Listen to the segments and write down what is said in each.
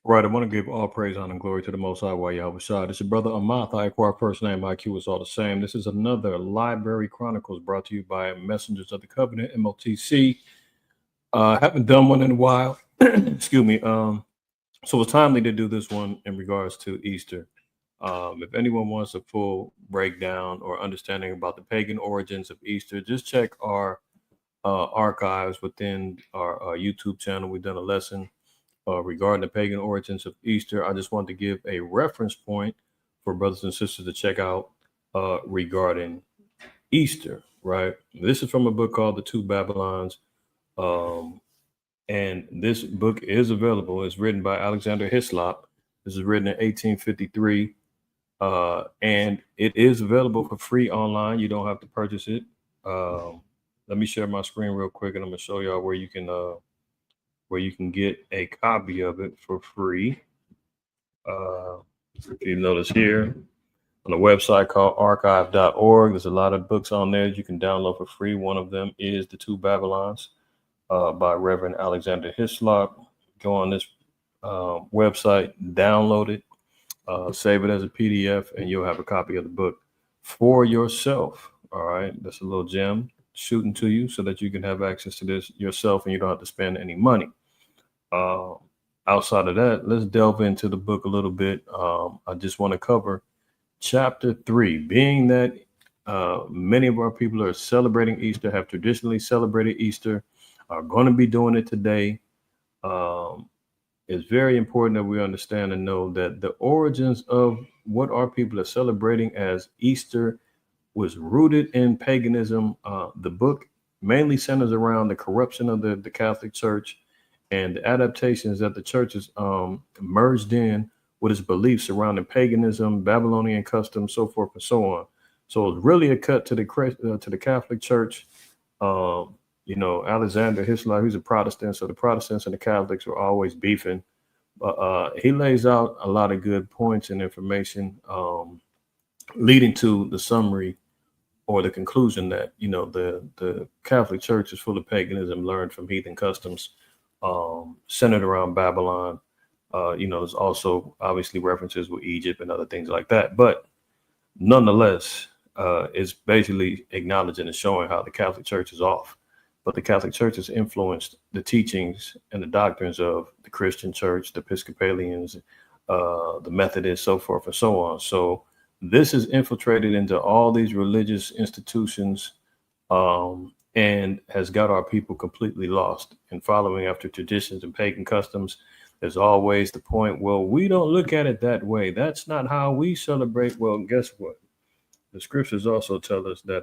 Right, I want to give all praise, honor, and glory to the Most High while Yahweh Shai. This is Brother Amath. I acquire first name. IQ is all the same. This is another Library Chronicles brought to you by Messengers of the Covenant, Motc. Haven't done one in a while. Excuse me. So it's timely to do this one in regards to Easter. If anyone wants a full breakdown or understanding about the pagan origins of Easter, just check our archives within our YouTube channel. We've done a lesson regarding the pagan origins of Easter. I just wanted to give a reference point for brothers and sisters to check out regarding Easter, right? This is from a book called The Two Babylons. And this book is available. It's written by Alexander Hislop. This is written in 1853. And it is available for free online. You don't have to purchase it. Let me share my screen real quick, and I'm going to show y'all where you can get a copy of it for free. If you notice here on a website called archive.org, there's a lot of books on there you can download for free. One of them is The Two Babylons by Reverend Alexander Hislop. Go on this website, download it, save it as a PDF, and you'll have a copy of the book for yourself. All right, that's a little gem shooting to you so that you can have access to this yourself and you don't have to spend any money. Outside of that, let's delve into the book a little bit. I just want to cover chapter 3, being that many of our people are celebrating Easter, have traditionally celebrated Easter, are going to be doing it today. It's very important that we understand and know that the origins of what our people are celebrating as Easter was rooted in paganism. The book mainly centers around the corruption of the Catholic Church and the adaptations that the church has merged in with its beliefs surrounding paganism, Babylonian customs, so forth and so on. So it's really a cut to the Catholic Church. Alexander Hislop, he's a Protestant, so the Protestants and the Catholics were always beefing. But he lays out a lot of good points and information leading to the summary or the conclusion that, the Catholic Church is full of paganism learned from heathen customs centered around Babylon. There's also obviously references with Egypt and other things like that. But nonetheless, it's basically acknowledging and showing how the Catholic Church is off. But the Catholic Church has influenced the teachings and the doctrines of the Christian Church, the Episcopalians, the Methodists, so forth and so on. So this is infiltrated into all these religious institutions and has got our people completely lost in following after traditions and pagan customs. There's always the point, well, we don't look at it that way. That's not how we celebrate. Well, guess what? The scriptures also tell us that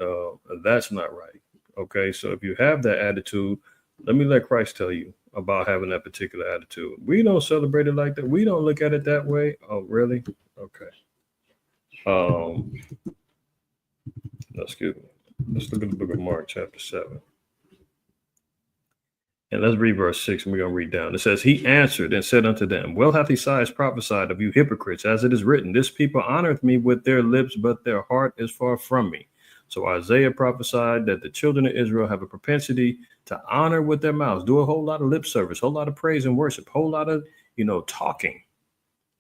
that's not right. Okay, so if you have that attitude, let me let Christ tell you about having that particular attitude. We don't celebrate it like that. We don't look at it that way. Oh, really? Okay. Excuse me. Let's look at the book of Mark, chapter 7. And let's read verse 6, and we're going to read down. It says, he answered and said unto them, well hath Esaias prophesied of you hypocrites, as it is written, this people honoreth me with their lips, but their heart is far from me. So Isaiah prophesied that the children of Israel have a propensity to honor with their mouths, do a whole lot of lip service, whole lot of praise and worship, whole lot of, talking.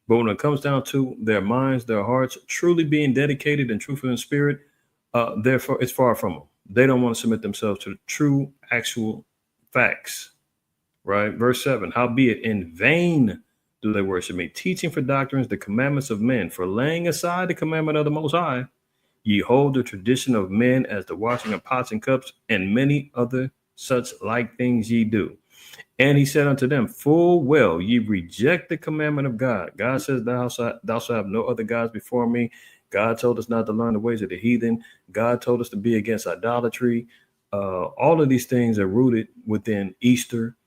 But when it comes down to their minds, their hearts truly being dedicated and truthful in spirit, therefore it's far from them. They don't want to submit themselves to the true, actual facts, right? Verse 7, howbeit in vain do they worship me, teaching for doctrines the commandments of men, for laying aside the commandment of the Most High, ye hold the tradition of men as the washing of pots and cups, and many other such like things ye do. And he said unto them, full well, ye reject the commandment of God. God says, thou shalt have no other gods before me. God told us not to learn the ways of the heathen. God told us to be against idolatry. All of these things are rooted within Easter.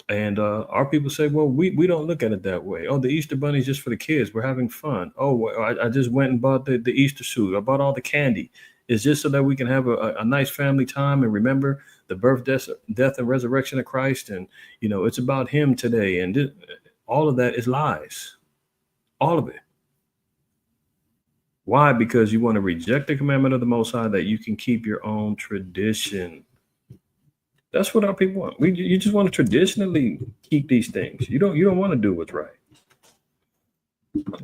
And our people say, well, we don't look at it that way. Oh, the Easter bunny is just for the kids. We're having fun. Oh, well, I just went and bought the Easter suit. I bought all the candy. It's just so that we can have a nice family time and remember the birth, death, and resurrection of Christ. And, it's about him today. And all of that is lies. All of it. Why? Because you want to reject the commandment of the Most High that you can keep your own tradition. That's what our people want. You just want to traditionally keep these things. You don't want to do what's right.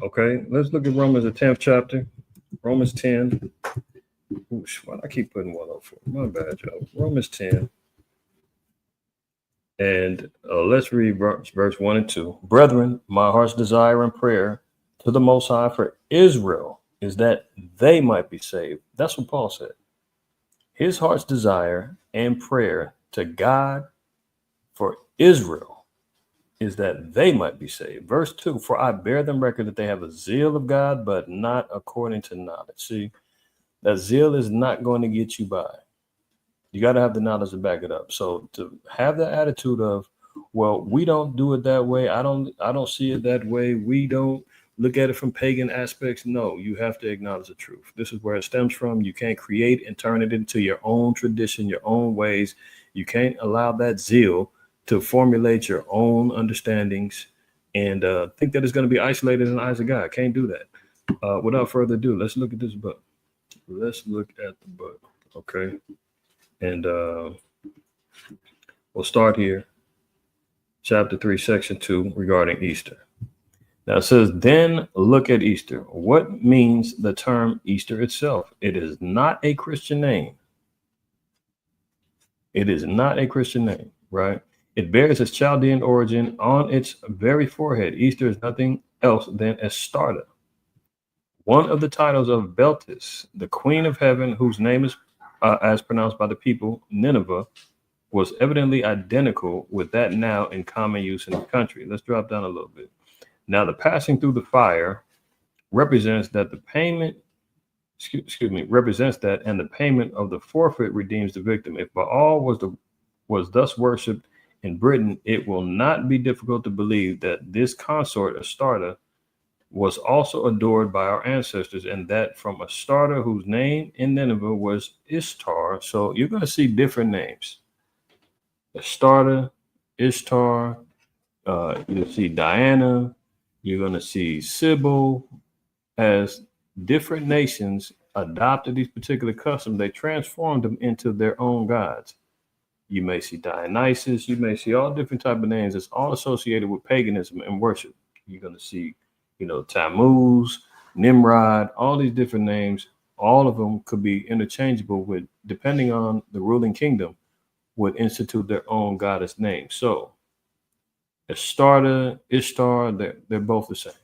Okay, let's look at Romans, the 10th chapter. Romans 10. Oosh, why do I keep putting 104? My bad, y'all. Romans 10. And let's read verse 1 and 2. Brethren, my heart's desire and prayer to the Most High for Israel is that they might be saved. That's what Paul said. His heart's desire and prayer to God for Israel is that they might be saved. Verse 2, for I bear them record that they have a zeal of God, but not according to knowledge. See, that zeal is not going to get you by. You got to have the knowledge to back it up. So to have the attitude of, well, we don't do it that way. I don't see it that way. We don't look at it from pagan aspects. No, you have to acknowledge the truth. This is where it stems from. You can't create and turn it into your own tradition, your own ways. You can't allow that zeal to formulate your own understandings and think that it's going to be isolated in the eyes of God. Can't do that. Without further ado, let's look at this book. Let's look at the book. Okay. And we'll start here. Chapter 3, section 2, regarding Easter. Now it says, then look at Easter. What means the term Easter itself? It is not a Christian name. It is not a Christian name, right? It bears its Chaldean origin on its very forehead. Easter is nothing else than Astarta, one of the titles of Beltis, the queen of heaven, whose name is, as pronounced by the people, Nineveh, was evidently identical with that now in common use in the country. Let's drop down a little bit. Now, the passing through the fire represents that the payment, represents that, and the payment of the forfeit redeems the victim. If Baal was thus worshipped in Britain, it will not be difficult to believe that this consort Astarta was also adored by our ancestors, and that from Astarta, whose name in Nineveh was Ishtar. So you're going to see different names. Astarta, Ishtar, you'll see Diana, you're going to see Sybil. As different nations adopted these particular customs, they transformed them into their own gods. You may see Dionysus, you may see all different type of names. It's all associated with paganism and worship. You're going to see, Tammuz, Nimrod, all these different names. All of them could be interchangeable with, depending on the ruling kingdom, would institute their own goddess name. So Astarta, Ishtar, they're both the same,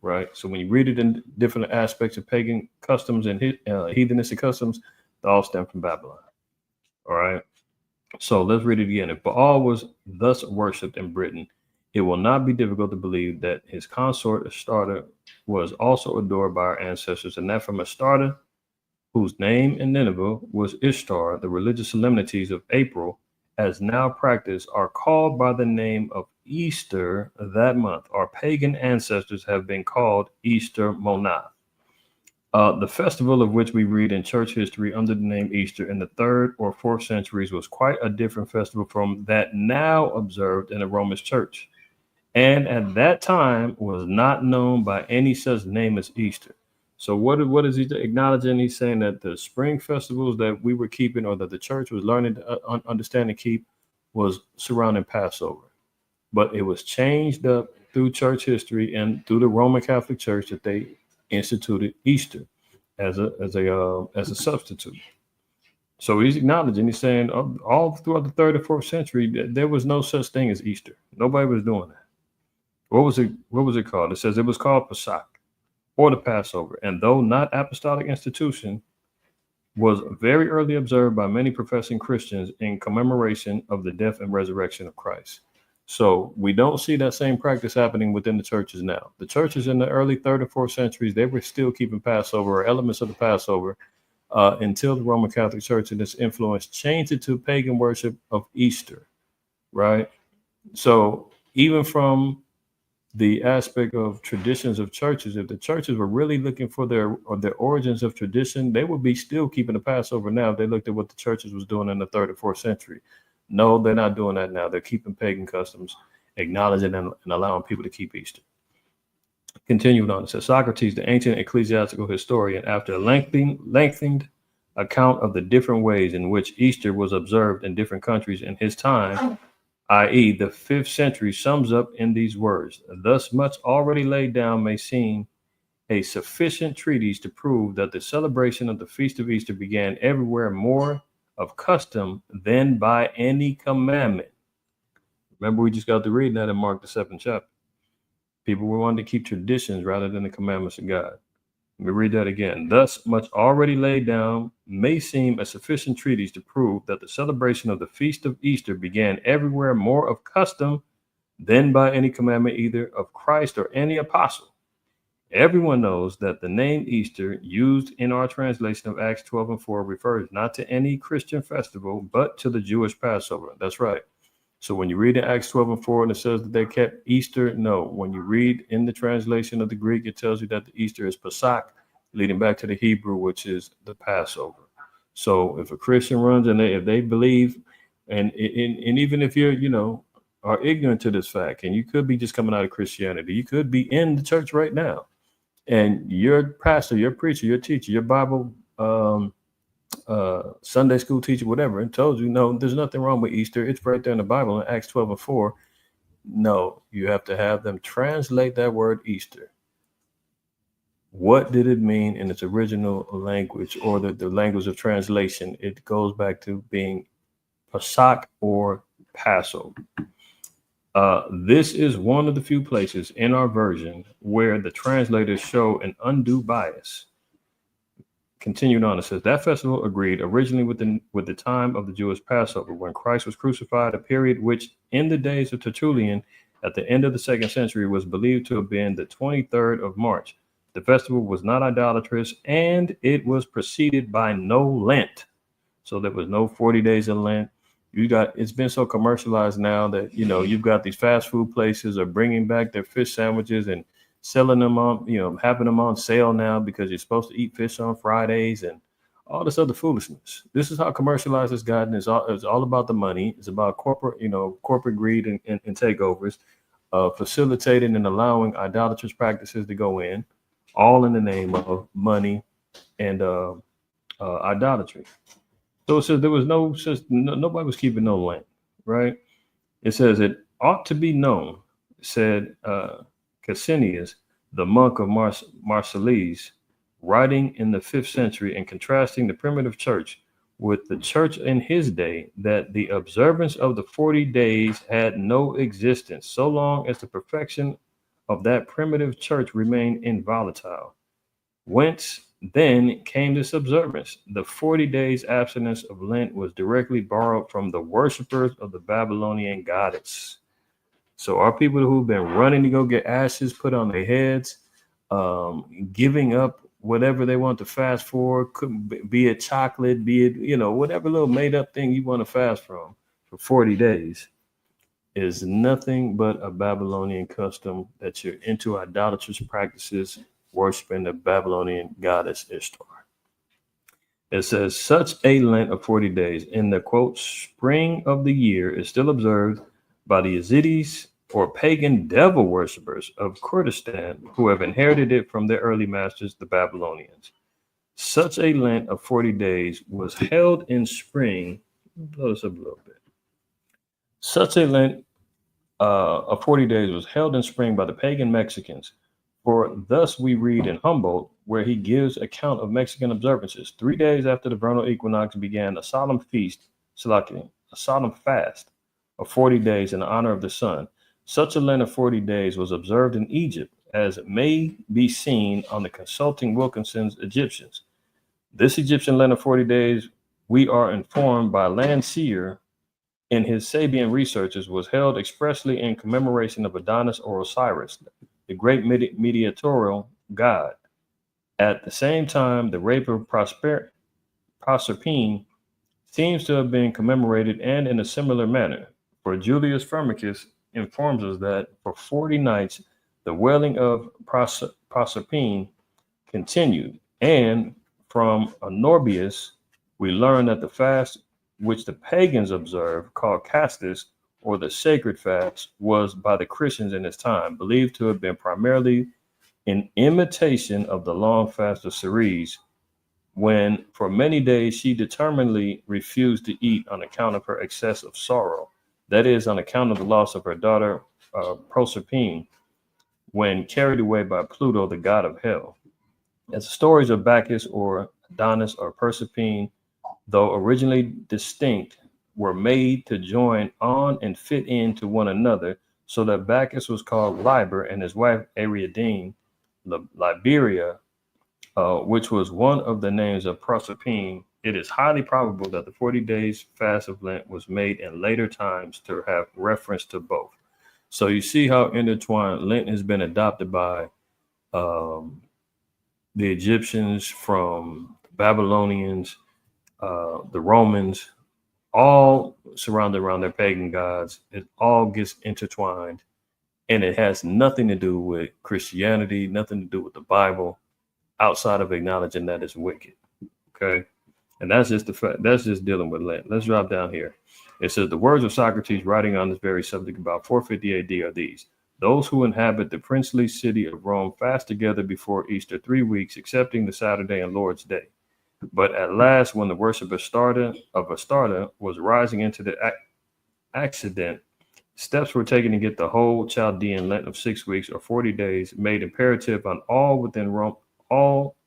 right? So when you read it in different aspects of pagan customs and heathenistic customs, they all stem from Babylon. All right. So let's read it again. If Baal was thus worshipped in Britain, it will not be difficult to believe that his consort Astarta was also adored by our ancestors, and that from Astarta, whose name in Nineveh was Ishtar, the religious solemnities of April, as now practiced, are called by the name of Easter that month. Our pagan ancestors have been called Easter Monath. The festival of which we read in church history under the name Easter in the 3rd or 4th centuries was quite a different festival from that now observed in the Roman church, and at that time was not known by any such name as Easter. So what is he acknowledging? He's saying that the spring festivals that we were keeping, or that the church was learning to understand and keep, was surrounding Passover. But it was changed up through church history and through the Roman Catholic Church that they instituted Easter as a substitute. So he's acknowledging, he's saying all throughout the 3rd or 4th century, there was no such thing as Easter. Nobody was doing that. What was it called? It says it was called Pesach, or the Passover, and though not apostolic institution, was very early observed by many professing Christians in commemoration of the death and resurrection of Christ. So we don't see that same practice happening within the churches now. The churches in the early 3rd or 4th centuries, they were still keeping Passover or elements of the Passover until the Roman Catholic Church and its influence changed it to pagan worship of Easter, right? So even from the aspect of traditions of churches, if the churches were really looking for their origins of tradition, they would be still keeping the Passover now if they looked at what the churches was doing in the 3rd or 4th century. No, they're not doing that now. They're keeping pagan customs, acknowledging and allowing people to keep Easter. Continuing on, it says, Socrates, the ancient ecclesiastical historian, after a lengthened account of the different ways in which Easter was observed in different countries in his time, i.e., the 5th century sums up in these words. Thus, much already laid down may seem a sufficient treatise to prove that the celebration of the Feast of Easter began everywhere more of custom than by any commandment. Remember, we just got to reading that in Mark the 7th chapter. People were wanting to keep traditions rather than the commandments of God. Let me read that again. Thus, much already laid down may seem a sufficient treatise to prove that the celebration of the Feast of Easter began everywhere more of custom than by any commandment either of Christ or any apostle. Everyone knows that the name Easter, used in our translation of Acts 12:4, refers not to any Christian festival, but to the Jewish Passover. That's right. So when you read in Acts 12:4 and it says that they kept Easter, no. When you read in the translation of the Greek, it tells you that the Easter is Pesach, leading back to the Hebrew, which is the Passover. So if a Christian runs and if they believe, and even if you're, are ignorant to this fact, and you could be just coming out of Christianity, you could be in the church right now, and your pastor, your preacher, your teacher, your Bible Sunday school teacher, whatever, and told you, no, there's nothing wrong with Easter. It's right there in the Bible in Acts 12:4. No, you have to have them translate that word Easter. What did it mean in its original language, or the language of translation? It goes back to being Pesach or Passover. This is one of the few places in our version where the translators show an undue bias. Continuing on, it says that festival agreed originally with the time of the Jewish Passover, when Christ was crucified, a period which in the days of Tertullian at the end of the 2nd century was believed to have been the 23rd of March. The festival was not idolatrous, and it was preceded by no Lent. So there was no 40 days of Lent. It's been so commercialized now that, you've got these fast food places are bringing back their fish sandwiches and selling them on, having them on sale now because you're supposed to eat fish on Fridays and all this other foolishness. This is how commercialized it's gotten. It's all about the money. It's about corporate greed and takeovers, facilitating and allowing idolatrous practices to go in, all in the name of money and idolatry. So it says there was nobody was keeping no Lent, right? It says it ought to be known, said Cassinius, the monk of Marseilles, writing in the 5th century and contrasting the primitive church with the church in his day, that the observance of the 40 days had no existence so long as the perfection of that primitive church remained inviolate. Whence then came this observance? The 40 days abstinence of Lent was directly borrowed from the worshippers of the Babylonian goddess. So our people who've been running to go get ashes put on their heads, giving up whatever they want to fast for, could be it chocolate, be it, whatever little made up thing you want to fast from for 40 days, is nothing but a Babylonian custom that you're into idolatrous practices, worshiping the Babylonian goddess Ishtar. It says, such a Lent of 40 days in the, quote, spring of the year is still observed by the Yazidis, or pagan devil worshippers of Kurdistan, who have inherited it from their early masters, the Babylonians. Such a Lent of 40 days was held in spring. Blow this up a little bit. Such a Lent of 40 days was held in spring by the pagan Mexicans. For thus we read in Humboldt, where he gives account of Mexican observances. 3 days after the vernal equinox began a solemn feast, a solemn fast of 40 days in honor of the sun. Such a Lent of 40 days was observed in Egypt, as may be seen on the Consulting Wilkinson's Egyptians. This Egyptian Lent of 40 days, we are informed by Landseer in his Sabian researches, was held expressly in commemoration of Adonis or Osiris, the great mediatorial god. At the same time, the rape of Proserpine seems to have been commemorated, and in a similar manner. For Julius Firmicus informs us that for 40 nights, the wailing of Proserpine continued, and from Honorbius, we learn that the fast which the pagans observed, called Castus, or the sacred fast, was by the Christians in his time believed to have been primarily in imitation of the long fast of Ceres, when for many days she determinedly refused to eat on account of her excessive sorrow. That is on account of the loss of her daughter Proserpine when carried away by Pluto, the god of hell. As the stories of Bacchus or Adonis or Proserpine, though originally distinct, were made to join on and fit into one another, so that Bacchus was called Liber and his wife Ariadne, Liberia, which was one of the names of Proserpine. It is highly probable that the 40 days fast of Lent was made in later times to have reference to both. So you see how intertwined Lent has been adopted by the Egyptians, from Babylonians, the Romans, all surrounded around their pagan gods. It all gets intertwined, and it has nothing to do with Christianity, nothing to do with the Bible, outside of acknowledging that it's wicked. Okay. And that's just the fact. That's just dealing with Lent. Let's drop down here. It says the words of Socrates writing on this very subject about 450 AD are these: those who inhabit the princely city of Rome fast together before Easter 3 weeks, excepting the Saturday and Lord's Day. But at last, when the worship of Astarte was rising into the accident, steps were taken to get the whole Chaldean Lent of 6 weeks or 40 days made imperative on all within Rome, all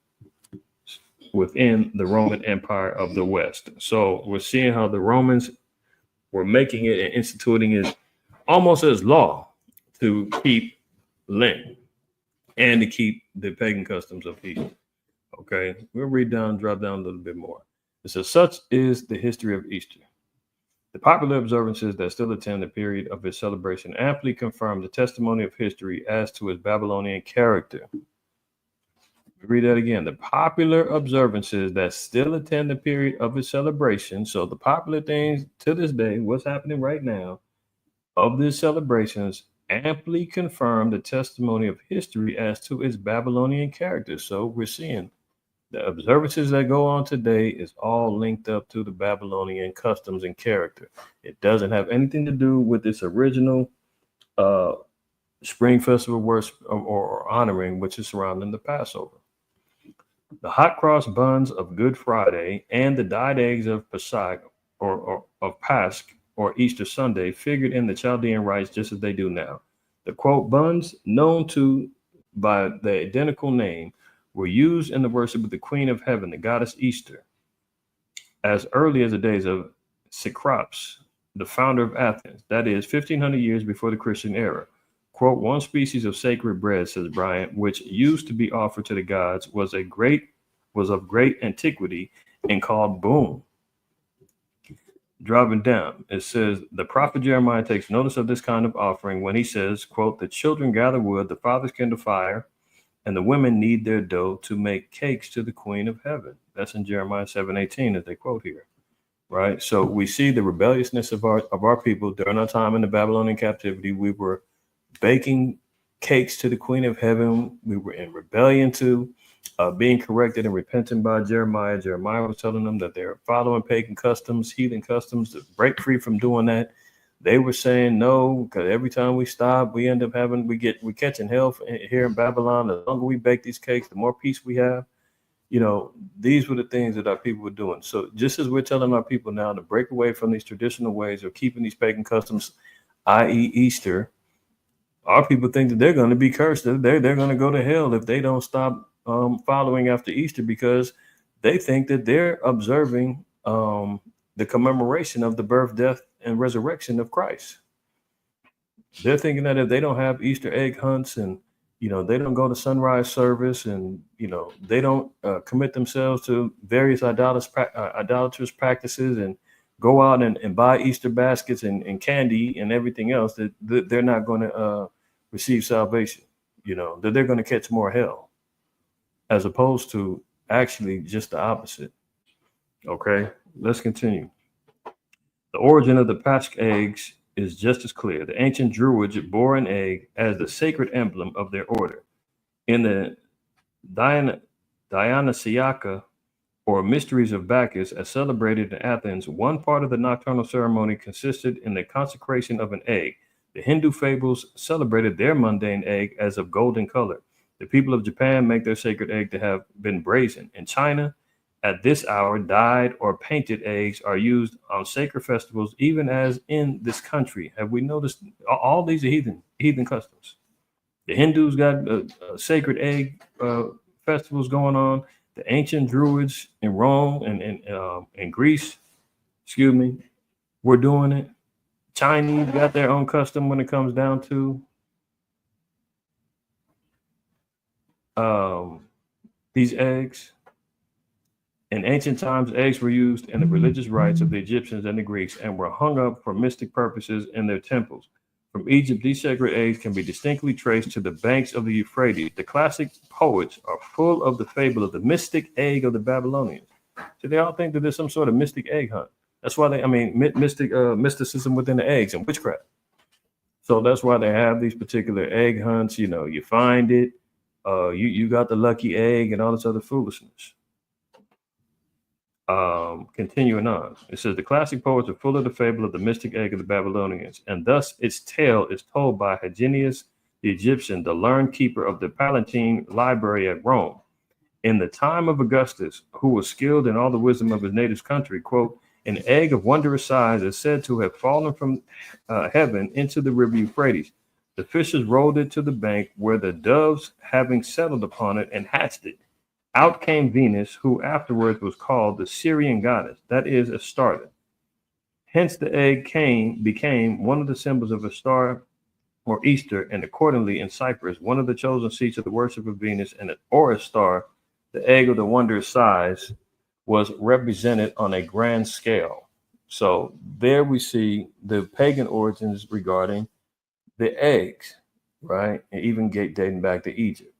within the Roman Empire of the West. So we're seeing how the Romans were making it and instituting it almost as law to keep Lent and to keep the pagan customs of Easter. Okay, we'll read down, drop down a little bit more. It says, such is the history of Easter. The popular observances that still attend the period of its celebration amply confirm the testimony of history as to its Babylonian character. Read that again. The popular observances that still attend the period of its celebration. So the popular things to this day, what's happening right now of these celebrations, amply confirm the testimony of history as to its Babylonian character. So we're seeing the observances that go on today is all linked up to the Babylonian customs and character. It doesn't have anything to do with its original spring festival worship or honoring, which is surrounding the Passover. The hot cross buns of Good Friday and the dyed eggs of Pesach or of Pasch or Easter Sunday figured in the Chaldean rites just as they do now. The quote buns, known to by the identical name, were used in the worship of the Queen of Heaven, the goddess Easter, as early as the days of Cecrops, the founder of Athens, that is 1500 years before the Christian era. Quote, one species of sacred bread, says Bryant, which used to be offered to the gods, was of great antiquity and called boom. Dropping down, it says the prophet Jeremiah takes notice of this kind of offering when he says, quote, the children gather wood, the fathers kindle fire, and the women knead their dough to make cakes to the Queen of Heaven. That's in Jeremiah 7:18, as they quote here. Right. So we see the rebelliousness of our people during our time in the Babylonian captivity. We were baking cakes to the Queen of Heaven. We were in rebellion to being corrected and repentant by Jeremiah. Jeremiah was telling them that they're following pagan customs, heathen customs, to break free from doing that. They were saying no, because every time we stop, we end up we're catching hell here in Babylon. The longer we bake these cakes, the more peace we have. You know, these were the things that our people were doing. So just as we're telling our people now to break away from these traditional ways of keeping these pagan customs, i.e. Easter, our people think that they're going to be cursed. They're going to go to hell if they don't stop following after Easter, because they think that they're observing the commemoration of the birth, death, and resurrection of Christ. They're thinking that if they don't have Easter egg hunts and, you know, they don't go to sunrise service and, you know, they don't commit themselves to various idolatrous practices and go out and buy Easter baskets and candy and everything else, that they're not going to receive salvation, you know, that they're going to catch more hell, as opposed to actually just the opposite. Okay, let's continue. The origin of the Pasch eggs is just as clear. The ancient Druids bore an egg as the sacred emblem of their order. In the Dionysiaca, or Mysteries of Bacchus, as celebrated in Athens, one part of the nocturnal ceremony consisted in the consecration of an egg. The Hindu fables celebrated their mundane egg as of golden color. The people of Japan make their sacred egg to have been brazen. In China, At this hour, dyed or painted eggs are used on sacred festivals, even as in this country. Have we noticed all these are heathen customs? The Hindus got sacred egg festivals going on. The ancient Druids in Rome and Greece, excuse me, were doing it. Chinese got their own custom when it comes down to these eggs. In ancient times, eggs were used in the religious rites of the Egyptians and the Greeks and were hung up for mystic purposes in their temples. From Egypt, these sacred eggs can be distinctly traced to the banks of the Euphrates. The classic poets are full of the fable of the mystic egg of the Babylonians. So they all think that there's some sort of mystic egg hunt. That's why mysticism within the eggs and witchcraft. So that's why they have these particular egg hunts. You find it, you got the lucky egg and all this other foolishness. Continuing on, it says the classic poets are full of the fable of the mystic egg of the Babylonians, and thus its tale is told by Hyginus the Egyptian, the learned keeper of the Palatine Library at Rome. In the time of Augustus, who was skilled in all the wisdom of his native country, quote, an egg of wondrous size is said to have fallen from heaven into the river Euphrates. The fishes rolled it to the bank, where the doves, having settled upon it and hatched it, out came Venus, who afterwards was called the Syrian goddess, that is, Astarte. Hence the egg became one of the symbols of Astarte or Easter, and accordingly in Cyprus, one of the chosen seats of the worship of Venus, and at Star, the egg of the wondrous size, was represented on a grand scale. So there we see the pagan origins regarding the eggs, right? And even dating back to Egypt.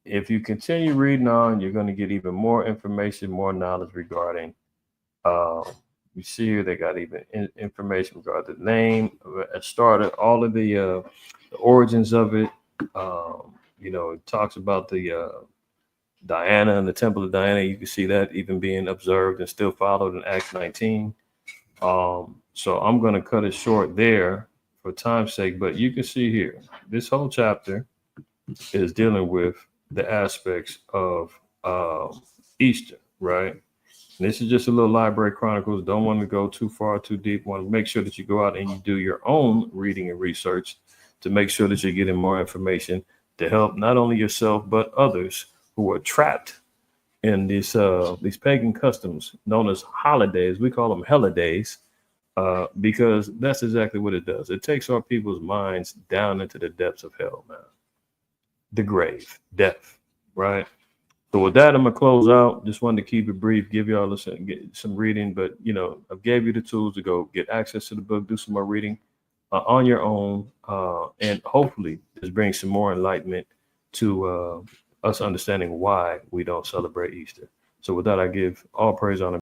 If you continue reading on, you're going to get even more information, more knowledge regarding. You see here they got even information regarding the name of Astarte, all of the origins of it. It talks about the Diana and the Temple of Diana. You can see that even being observed and still followed in Acts 19. So I'm going to cut it short there for time's sake, but you can see here, this whole chapter is dealing with the aspects of Easter, right? And this is just a little library chronicles. Don't want to go too far, too deep. Want to make sure that you go out and you do your own reading and research to make sure that you're getting more information to help not only yourself, but others who are trapped in these pagan customs known as holidays. We call them holidays because that's exactly what it does. It takes our people's minds down into the depths of hell, man. The grave, death, right? So with that, I'm gonna close out. Just wanted to keep it brief, give y'all get some reading, but I gave you the tools to go get access to the book, do some more reading on your own, and hopefully just bring some more enlightenment to us understanding why we don't celebrate Easter. So with that, I give all praise, honor,